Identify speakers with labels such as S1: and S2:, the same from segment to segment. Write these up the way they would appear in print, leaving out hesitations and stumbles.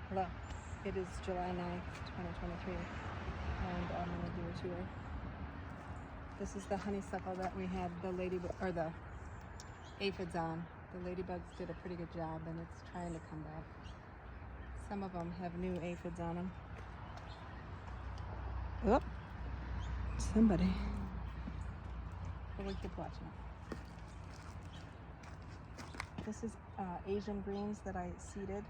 S1: Hello, it is July 9th, 2023, and I'm going to do a tour. This is the honeysuckle that we had the the aphids on. The ladybugs did a pretty good job, and it's trying to come back. Some of them have new aphids on them. Oh, somebody. But we'll keep watching it. This is Asian greens that I seeded.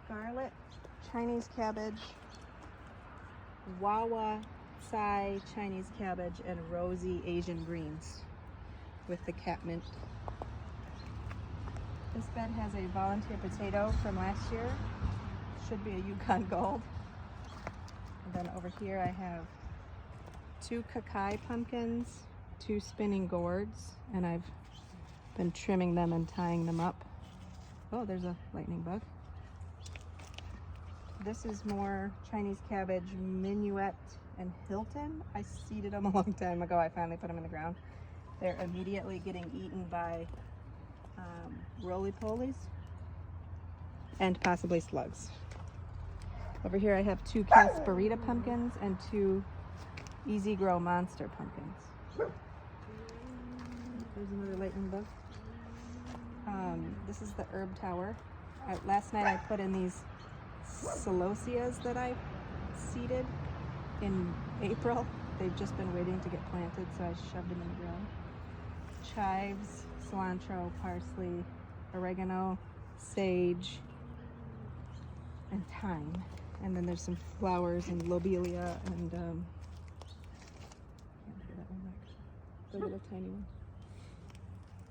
S1: Scarlet Chinese cabbage, Wawa Sai Chinese cabbage, and rosy Asian greens with the catmint. This bed has a volunteer potato from last year. Should be a Yukon Gold. And then over here I have 2 Kakai pumpkins, 2 spinning gourds, and I've been trimming them and tying them up. Oh, there's a lightning bug. This is more Chinese cabbage, Minuet and Hilton. I seeded them a long time ago. I finally put them in the ground. They're immediately getting eaten by roly-polies and possibly slugs. Over here I have 2 Casparita pumpkins and 2 Easy Grow Monster pumpkins. There's another lightning bug. This is the herb tower. Last night I put in these celosias that I seeded in April. They've just been waiting to get planted, so I shoved them in the ground. Chives, cilantro, parsley, oregano, sage, and thyme. And then there's some flowers and lobelia and can't hear that one back. The little tiny one.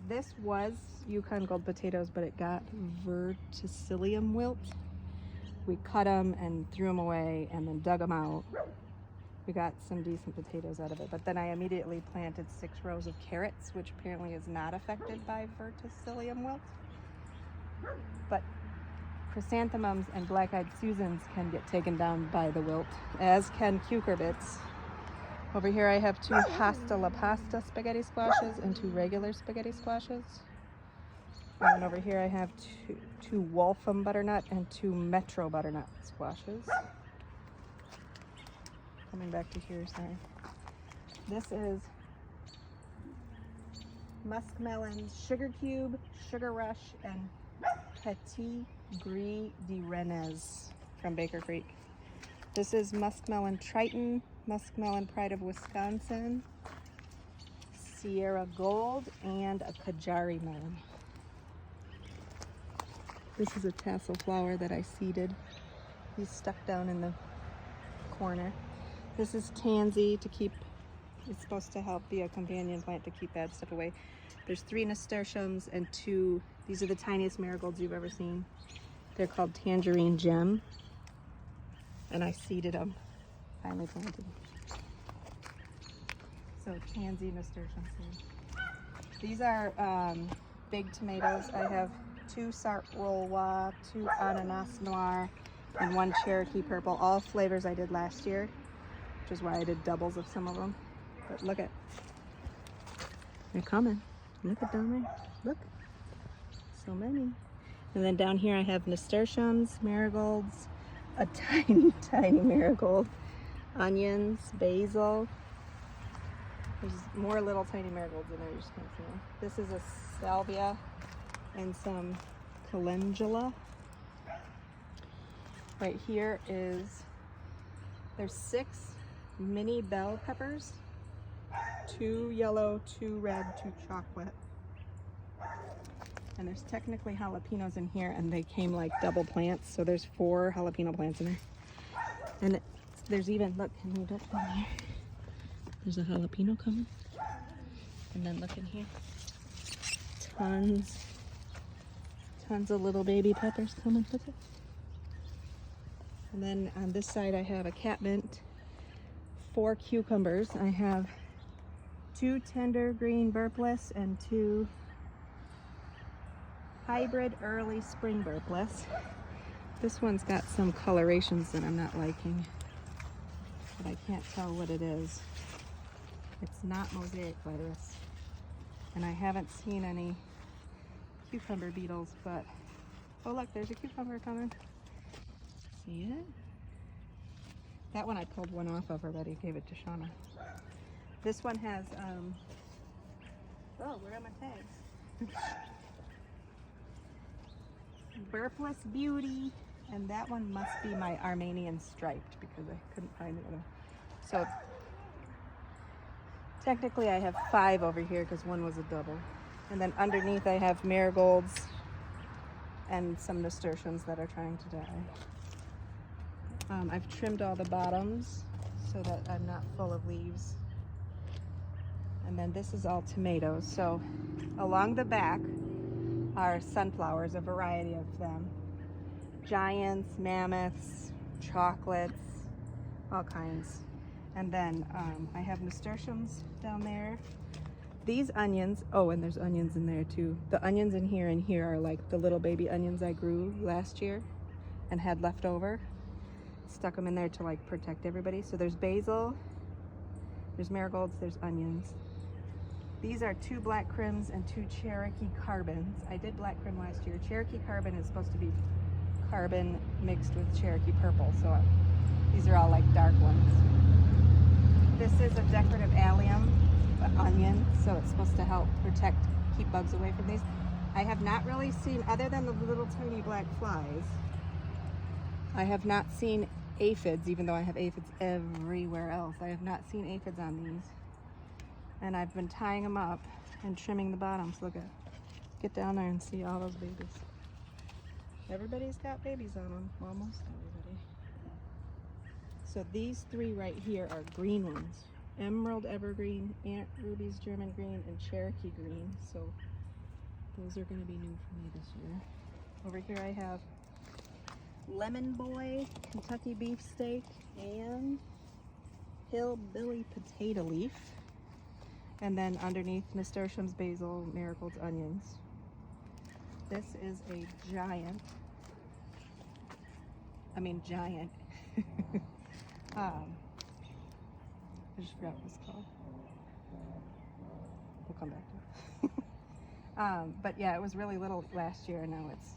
S1: This was Yukon Gold potatoes, but it got verticillium wilt. We cut them and threw them away and then dug them out. We got some decent potatoes out of it, but then I immediately planted 6 rows of carrots, which apparently is not affected by verticillium wilt. But chrysanthemums and black-eyed Susans can get taken down by the wilt, as can cucurbits. Over here I have 2 Hasta la Pasta spaghetti squashes and 2 regular spaghetti squashes. And then over here I have two Waltham butternut and 2 Metro butternut squashes. Coming back to here, sorry. This is muskmelon, sugar cube, sugar rush, and Petit Gris de Rennes from Baker Creek. This is muskmelon Triton, muskmelon Pride of Wisconsin, Sierra Gold, and a Kajari melon. This is a tassel flower that I seeded. He's stuck down in the corner. This is tansy to keep, it's supposed to help be a companion plant to keep bad stuff away. There's 3 nasturtiums and 2, these are the tiniest marigolds you've ever seen. They're called Tangerine Gem. And I seeded them, finally planted them. So tansy nasturtium seed. These are big tomatoes. I have 2 Sartwolwa, 2 Ananas Noir, and 1 Cherokee Purple. All flavors I did last year, which is why I did doubles of some of them. But look at, they're coming. Look at down there. Look, so many. And then down here I have nasturtiums, marigolds, a tiny, tiny marigold, onions, basil. There's more little tiny marigolds in there, you just can't see them. This is a salvia and some calendula. Right here is, there's 6 mini bell peppers, 2 yellow, 2 red, 2 chocolate. And there's technically jalapenos in here, and they came like double plants, so there's 4 jalapeno plants in there. And there's even, look, can you look down here? There's a jalapeno coming. And then look in here. Tons of little baby peppers coming with it. And then on this side I have a catmint, 4 cucumbers. I have 2 tender green burpless and 2 hybrid early spring burpless. This one's got some colorations that I'm not liking, but I can't tell what it is. It's not mosaic lettuce, and I haven't seen any cucumber beetles, but Oh look, there's a cucumber coming. See it? That one I pulled one off of already, gave it to Shauna. This one has, oh, where are my tags? Burpless Beauty, and that one must be my Armenian Striped because I couldn't find the other. So technically I have 5 over here because one was a double. And then underneath I have marigolds and some nasturtiums that are trying to die. I've trimmed all the bottoms so that I'm not full of leaves. And then this is all tomatoes. So along the back are sunflowers, a variety of them. Giants, mammoths, chocolates, all kinds. And then I have nasturtiums down there. These onions, oh, and there's onions in there too. The onions in here are like the little baby onions I grew last year and had left over. Stuck them in there to like protect everybody. So there's basil, there's marigolds, there's onions. These are 2 black crims and 2 Cherokee carbons. I did black crim last year. Cherokee carbon is supposed to be carbon mixed with Cherokee purple. So these are all like dark ones. This is a decorative allium onion. So it's supposed to help protect, keep bugs away from these. I have not really seen, other than the little tiny black flies, I have not seen aphids, even though I have aphids everywhere else. I have not seen aphids on these. And I've been tying them up and trimming the bottoms. Look at, get down there and see all those babies. Everybody's got babies on them, almost everybody. So these 3 right here are green ones. Emerald Evergreen, Aunt Ruby's German Green, and Cherokee Green. So those are gonna be new for me this year. Over here I have Lemon Boy, Kentucky Beef Steak, and Hillbilly Potato Leaf. And then underneath, nasturtiums, basil, marigolds, onions. This is a giant. I just forgot what it's called. We'll come back to it. But yeah, it was really little last year, and now it's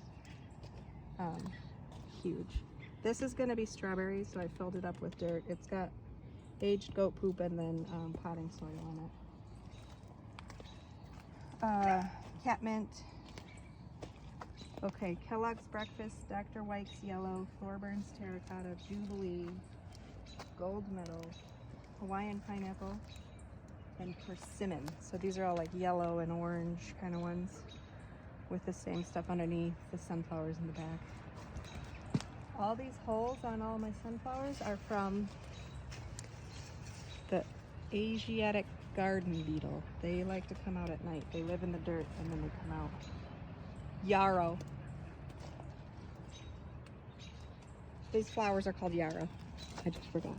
S1: huge. This is going to be strawberries, so I filled it up with dirt. It's got aged goat poop and then potting soil on it. Catmint. Okay, Kellogg's Breakfast, Dr. White's Yellow, Thorburns Terracotta, Jubilee, Gold Medal, Hawaiian Pineapple, and Persimmon. So these are all like yellow and orange kind of ones with the same stuff underneath, the sunflowers in the back. All these holes on all my sunflowers are from the Asiatic garden beetle. They like to come out at night. They live in the dirt and then they come out. Yarrow. These flowers are called yarrow. I just forgot.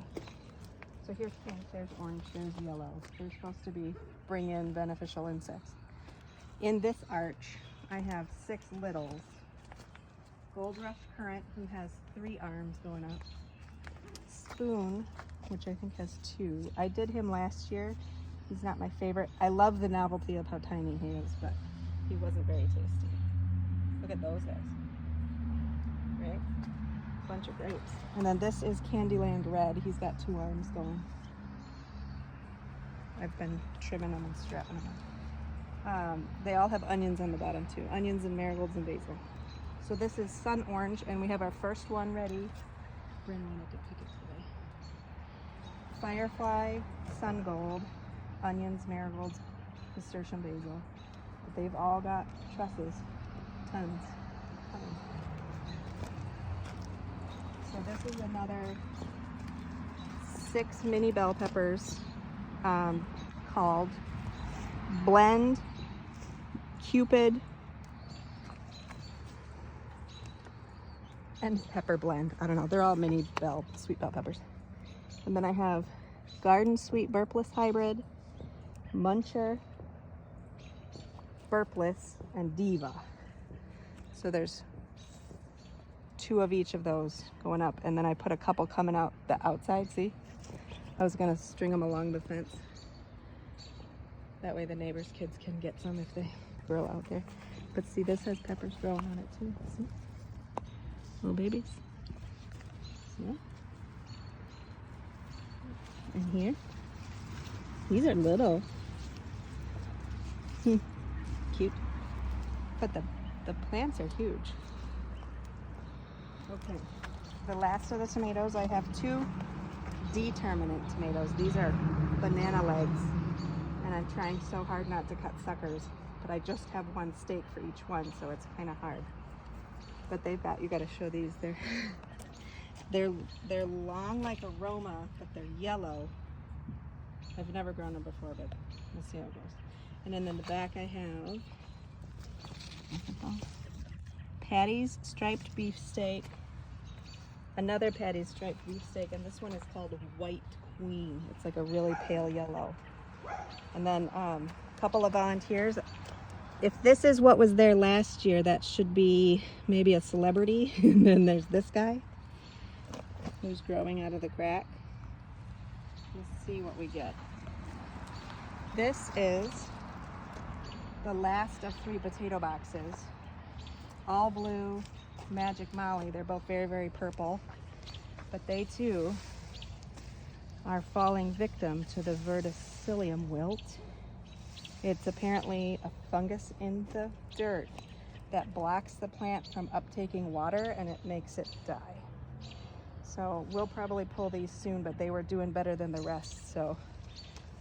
S1: So here's pink, there's orange, there's yellow. They're supposed to bring in beneficial insects. In this arch, I have 6 littles. Gold Rush Currant, who has 3 arms going up. Spoon, which I think has 2. I did him last year. He's not my favorite. I love the novelty of how tiny he is, but he wasn't very tasty. Look at those guys, right? Bunch of grapes. And then this is Candyland Red. He's got 2 arms going. I've been trimming them and strapping them up. They all have onions on the bottom too. Onions and marigolds and basil. So this is Sun Orange, and we have our first one ready. Bryn wanted to pick it today. Firefly, Sun Gold, onions, marigolds, nasturtium, basil. But they've all got trusses. Tons. So this is another 6 mini bell peppers called Blend, Cupid, and Pepper Blend. I don't know. They're all mini sweet bell peppers. And then I have Garden Sweet Burpless Hybrid, Muncher, Burpless, and Diva. So there's 2 of each of those going up, and then I put a couple coming out the outside. See, I was gonna string them along the fence. That way the neighbors' kids can get some if they grow out there. But see, this has peppers growing on it too. See? Little babies. Yeah. And here. These are little. Cute. But the plants are huge. Okay. The last of the tomatoes, I have 2 determinate tomatoes. These are banana legs. And I'm trying so hard not to cut suckers. But I just have 1 stake for each one, so it's kind of hard. But they've got, you got to show these. They're long like a Roma, but they're yellow. I've never grown them before, but we'll see how it goes. And then in the back I have Patty's striped beefsteak, another Patty's striped beefsteak, and this one is called White Queen. It's like a really pale yellow. And then a couple of volunteers. If this is what was there last year, that should be maybe a celebrity. And then there's this guy who's growing out of the crack. Let's see what we get. This is the last of 3 potato boxes. All blue Magic Molly. They're both very, very purple. But they too are falling victim to the verticillium wilt. It's apparently a fungus in the dirt that blocks the plant from uptaking water, and it makes it die. So we'll probably pull these soon, but they were doing better than the rest, so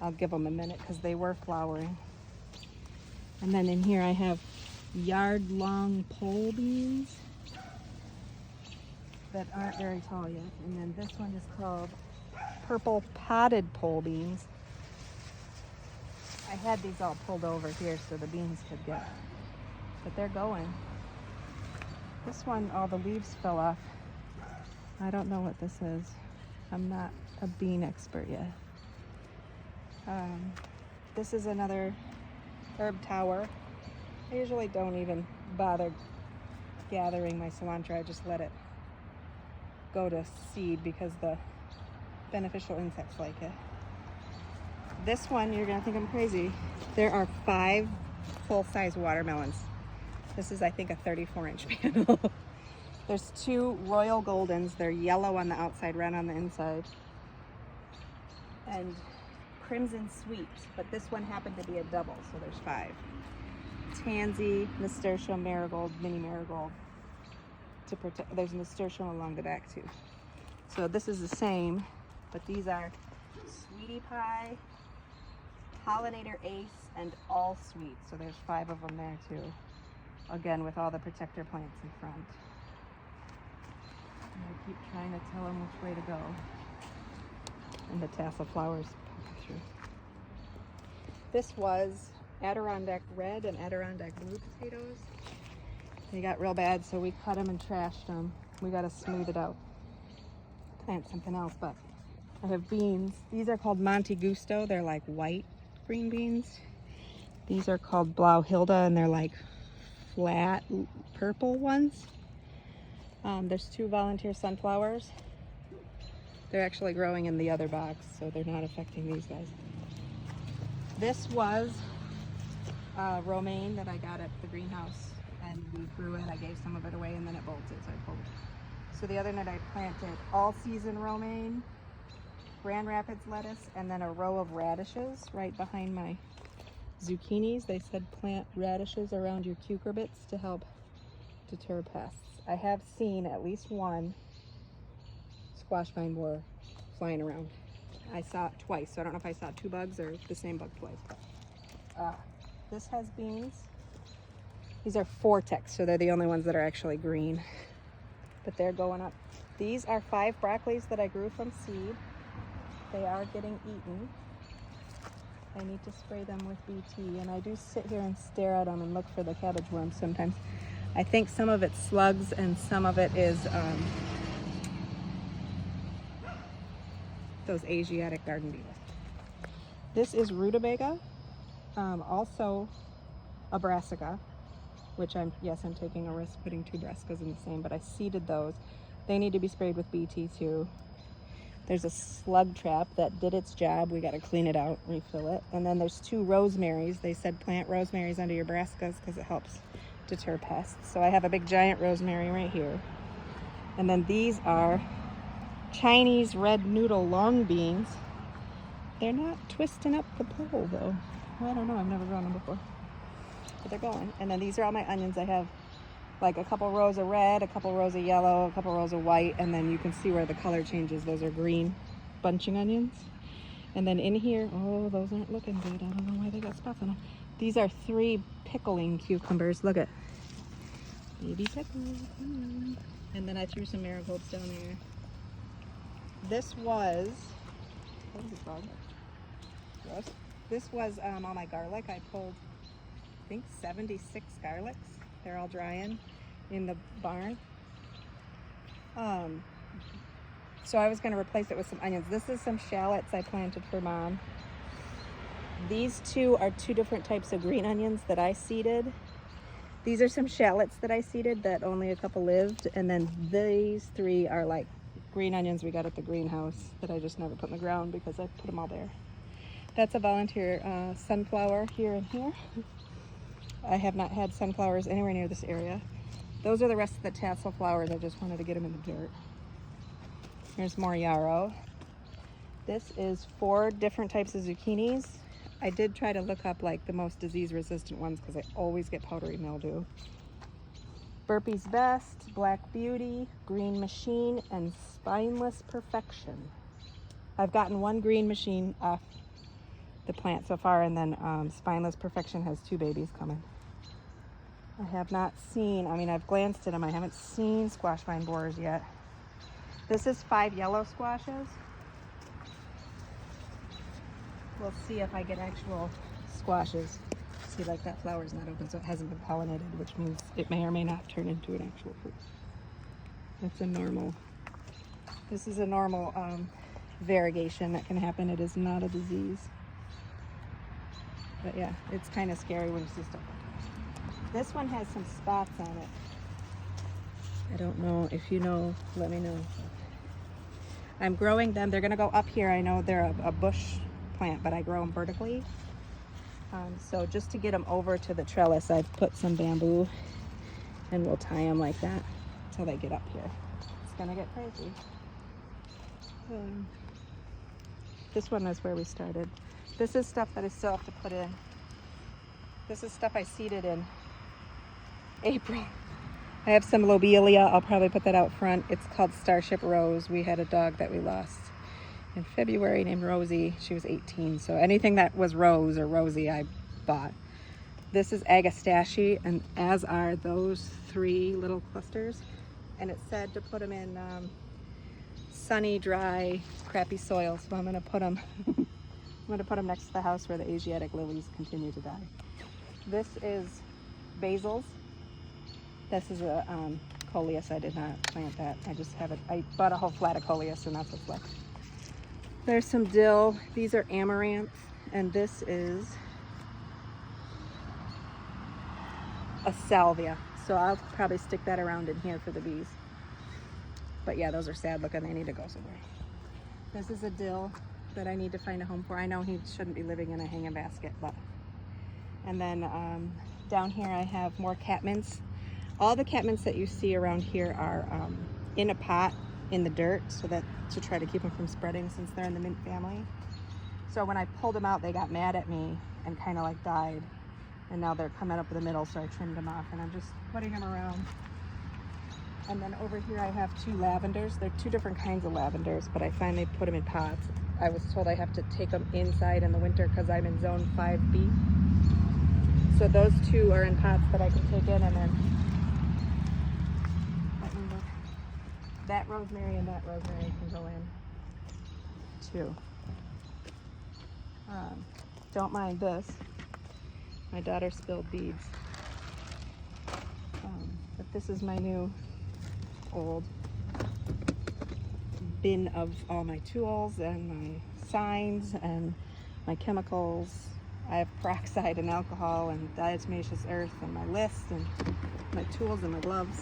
S1: I'll give them a minute because they were flowering. And then in here I have yard-long pole beans that aren't very tall yet. And then this one is called purple potted pole beans. I had these all pulled over here so the beans could get, but they're going. This one, all the leaves fell off. I don't know what this is. I'm not a bean expert yet. This is another herb tower. I usually don't even bother gathering my cilantro. I just let it go to seed because the beneficial insects like it. This one, you're gonna think I'm crazy. There are 5 full-size watermelons. This is, I think, a 34-inch panel. There's 2 Royal Goldens. They're yellow on the outside, red on the inside. And Crimson Sweeps, but this one happened to be a double, so there's 5. Tansy, nasturtium, marigold, mini marigold. To protect, there's nasturtium along the back too. So this is the same, but these are Sweetie Pie, Pollinator Ace, and All Sweet. So there's 5 of them there too. Again, with all the protector plants in front. And I keep trying to tell them which way to go. And the tassel flowers poking through. This was Adirondack Red and Adirondack Blue potatoes. They got real bad, so we cut them and trashed them. We got to smooth it out. Plant something else, but I have beans. These are called Monte Gusto. They're like white green beans. These are called Blau Hilda, and they're like flat purple ones. There's 2 volunteer sunflowers. They're actually growing in the other box, so they're not affecting these guys. This was romaine that I got at the greenhouse, and we grew it. I gave some of it away, and then it bolted, so I pulled it. So the other night I planted all-season romaine, Grand Rapids lettuce, and then a row of radishes right behind my zucchinis. They said plant radishes around your cucurbits to help deter pests. I have seen at least 1 squash vine borer flying around. I saw it twice, so I don't know if I saw 2 bugs or the same bug twice. But, this has beans. These are Vortex, so they're the only ones that are actually green. But they're going up. These are 5 broccolis that I grew from seed. They are getting eaten. I need to spray them with BT, and I do sit here and stare at them and look for the cabbage worms sometimes. I think some of it's slugs and some of it is those Asiatic garden beetles. This is rutabaga, also a brassica, which I'm taking a risk putting 2 brassicas in the same, but I seeded those. They need to be sprayed with BT too. There's a slug trap that did its job. We got to clean it out, refill it. And then there's 2 rosemaries. They said plant rosemaries under your brassicas because it helps deter pests. So I have a big giant rosemary right here. And then these are Chinese red noodle long beans. They're not twisting up the pole though. Well, I don't know, I've never grown them before. But they're going. And then these are all my onions. I have like a couple rows of red, a couple rows of yellow, a couple rows of white, and then you can see where the color changes. Those are green bunching onions. And then in here, oh, those aren't looking good. I don't know why they got spots on them. These are 3 pickling cucumbers. Look at baby pickles. And then I threw some marigolds down there. This was, what is it called? Gross. This was all my garlic. I pulled, I think, 76 garlics. They're all drying in the barn. So I was going to replace it with some onions. This is some shallots I planted for Mom. These 2 are 2 different types of green onions that I seeded. These are some shallots that I seeded that only a couple lived. And then these 3 are like green onions we got at the greenhouse that I just never put in the ground because I put them all there. That's a volunteer sunflower here and here. I have not had sunflowers anywhere near this area. Those are the rest of the tassel flowers. I just wanted to get them in the dirt. Here's more yarrow. This is 4 different types of zucchinis. I did try to look up like the most disease resistant ones because I always get powdery mildew. Burpee's Best, Black Beauty, Green Machine, and Spineless Perfection. I've gotten 1 green machine off the plant so far, and then Spineless Perfection has 2 babies coming. I have not seen, I mean, I've glanced at them. I haven't seen squash vine borers yet. This is 5 yellow squashes. We'll see if I get actual squashes. See, like that flower's not open, so it hasn't been pollinated, which means it may or may not turn into an actual fruit. That's a normal, this is a normal variegation that can happen. It is not a disease. But yeah, it's kind of scary when you see stuff like that. This one has some spots on it. I don't know if you know, let me know. I'm growing them. They're gonna go up here. I know they're a bush plant, but I grow them vertically. So just to get them over to the trellis, I've put some bamboo and we'll tie them like that until they get up here. It's gonna get crazy. This one is where we started. This is stuff that I still have to put in. This is stuff I seeded in April. I have some lobelia. I'll probably put that out front. It's called Starship Rose. We had a dog that we lost in February named Rosie. She was 18. So anything that was Rose or Rosie, I bought. This is Agastache, and as are those 3 little clusters. And it said to put them in sunny, dry, crappy soil. So I'm going to put them. I'm going to put them next to the house where the Asiatic lilies continue to die. This is basils. This is a coleus. I did not plant that. I just have it. I bought a whole flat of coleus, and that's what's left. There's some dill. These are amaranth, and this is a salvia. So I'll probably stick that around in here for the bees. But yeah, those are sad looking. They need to go somewhere. This is a dill that I need to find a home for. I know he shouldn't be living in a hanging basket, but. And then down here I have more catmints. All the catmints that you see around here are in a pot in the dirt, so that to try to keep them from spreading since they're in the mint family. So when I pulled them out, they got mad at me and kind of like died. And now they're coming up in the middle, so I trimmed them off and I'm just putting them around. And then over here I have 2 lavenders. They're 2 different kinds of lavenders, but I finally put them in pots. I was told I have to take them inside in the winter because I'm in zone 5B. So those 2 are in pots that I can take in, and then that rosemary and that rosemary can go in too. Don't mind this. My daughter spilled beads. But this is my new old bin of all my tools and my signs and my chemicals. I have peroxide and alcohol and diatomaceous earth and my list and my tools and my gloves.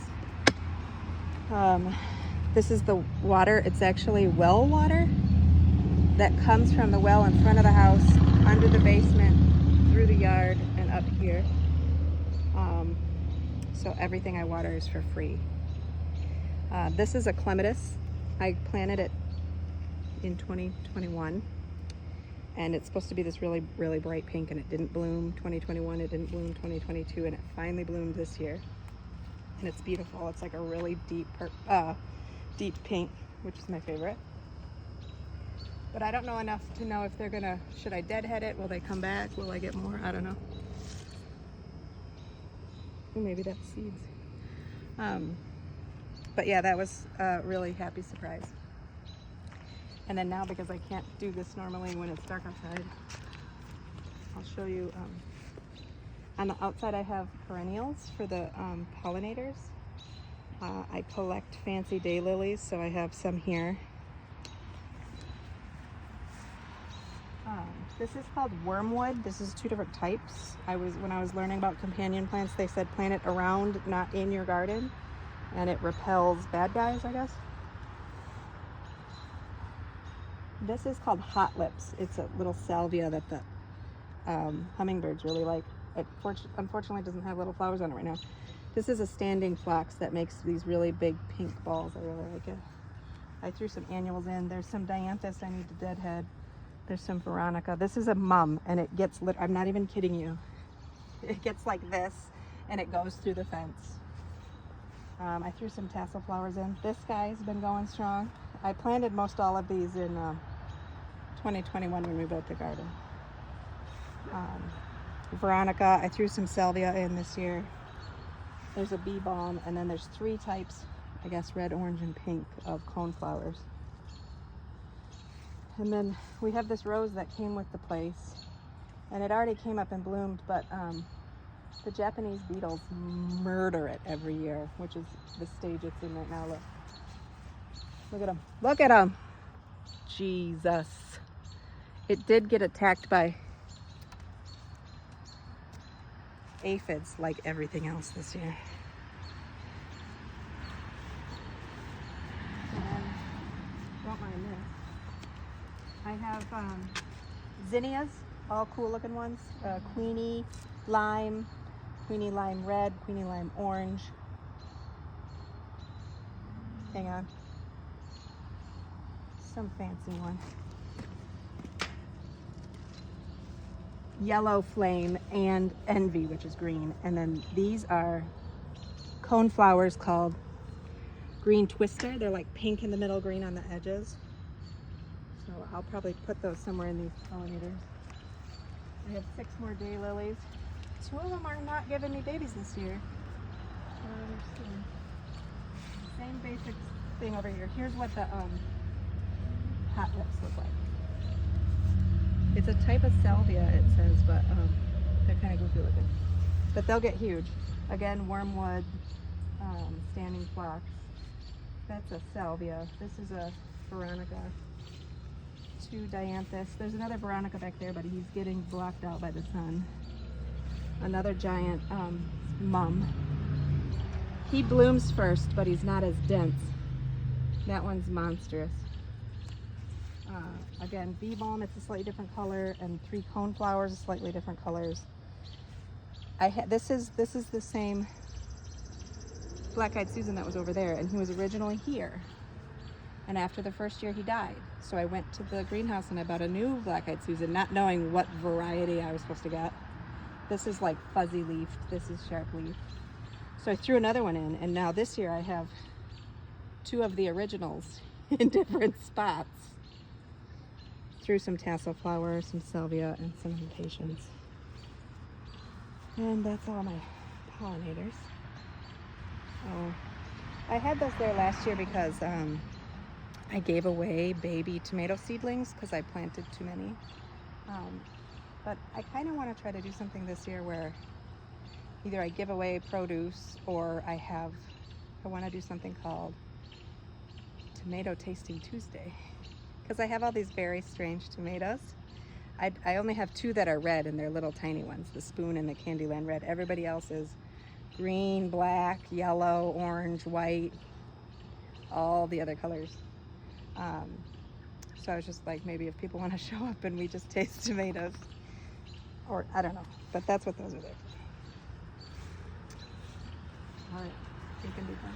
S1: This is the water. It's actually well water that comes from the well in front of the house, under the basement, through the yard, and up here. So everything I water is for free. This is a clematis. I planted it in 2021, and it's supposed to be this really, really bright pink, and it didn't bloom 2021, it didn't bloom 2022, and it finally bloomed this year. And it's beautiful. It's like a really deep pink, which is my favorite. But I don't know enough to know if they're gonna, should I deadhead it? Will they come back? Will I get more? I don't know. Or maybe that's seeds. But yeah, that was a really happy surprise. And then now, because I can't do this normally when it's dark outside, I'll show you. On the outside I have perennials for the pollinators. I collect fancy daylilies, so I have some here. This is called wormwood. This is 2 different types. When I was learning about companion plants, they said plant it around, not in your garden, and it repels bad guys, I guess. This is called hot lips. It's a little salvia that the hummingbirds really like. It unfortunately doesn't have little flowers on it right now. This is a standing phlox that makes these really big pink balls. I really like it. I threw some annuals in. There's some dianthus I need to deadhead. There's some veronica. This is a mum, and it gets lit. I'm not even kidding you. It gets like this, and it goes through the fence. I threw some tassel flowers in. This guy's been going strong. I planted most all of these in 2021 when we built the garden. Veronica, I threw some salvia in this year. There's a bee balm, and then there's 3 types, I guess red, orange, and pink, of coneflowers. And then we have this rose that came with the place, and it already came up and bloomed, but the Japanese beetles murder it every year, which is the stage it's in right now. Look. Look at them. Look at them. Jesus. It did get attacked by aphids like everything else this year. And don't mind this. I have zinnias, all cool looking ones. Queenie lime red, Queenie lime orange. Hang on. Some fancy one. Yellow flame and envy, which is green. And then these are cone flowers called green twister. They're like pink in the middle, green on the edges. So I'll probably put those somewhere in these pollinators. I have 6 more daylilies. 2 of them are not giving me babies this year. Same basic thing over here. Here's what the hot lips look like. It's a type of salvia, it says, but they're kind of goofy looking. But they'll get huge. Again, wormwood, standing phlox. That's a salvia. This is a veronica. 2 dianthus. There's another veronica back there, but he's getting blocked out by the sun. Another giant mum. He blooms first, but he's not as dense. That one's monstrous. Again, bee balm, it's a slightly different color, and 3 cone flowers, slightly different colors. This is the same black-eyed Susan that was over there, and he was originally here. And after the first year, he died. So I went to the greenhouse and I bought a new black-eyed Susan, not knowing what variety I was supposed to get. This is like fuzzy leafed. This is sharp leaf. So I threw another one in, and now this year I have 2 of the originals in different spots. Threw some tassel flowers, some salvia, and some impatiens. And that's all my pollinators. Oh, I had those there last year because I gave away baby tomato seedlings because I planted too many. But I kind of want to try to do something this year where either I give away produce or I want to do something called Tomato Tasting Tuesday. Because I have all these very strange tomatoes. I only have 2 that are red, and they're little tiny ones, the Spoon and the Candyland Red. Everybody else is green, black, yellow, orange, white, all the other colors. So I was just like, maybe if people want to show up and we just taste tomatoes, or I don't know, but that's what those are there for. All right, you can be fun.